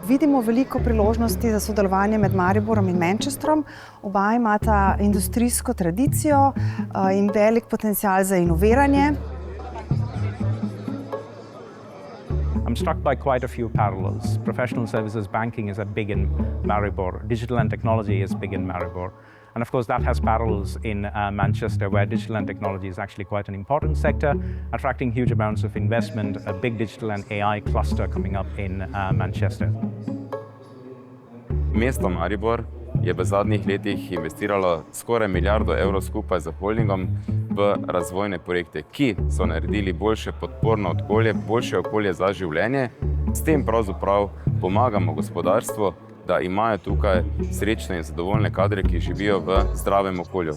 Vidimo veliko priložnosti za sodelovanje med Mariborom in Manchesterom. Oba imata industrijsko tradicijo in velik potencial za inoviranje. I'm struck by quite a few parallels. Professional services banking is big in Maribor. Digital and technology is big in Maribor. And of course that has parallels in Manchester, where digital and technology is actually quite an important sector, attracting huge amounts of investment, a big digital and AI cluster coming up in Manchester. Mesto Maribor je v zadnjih letih investiralo skoraj milijardo evrov skupaj z holdingom v razvojne projekte, ki so naredili boljše podporno okolje, boljše okolje za življenje. S tem pravzaprav pomagamo gospodarstvu, da imajo tukaj srečne in zadovoljne kadre, ki živijo v zdravem okolju.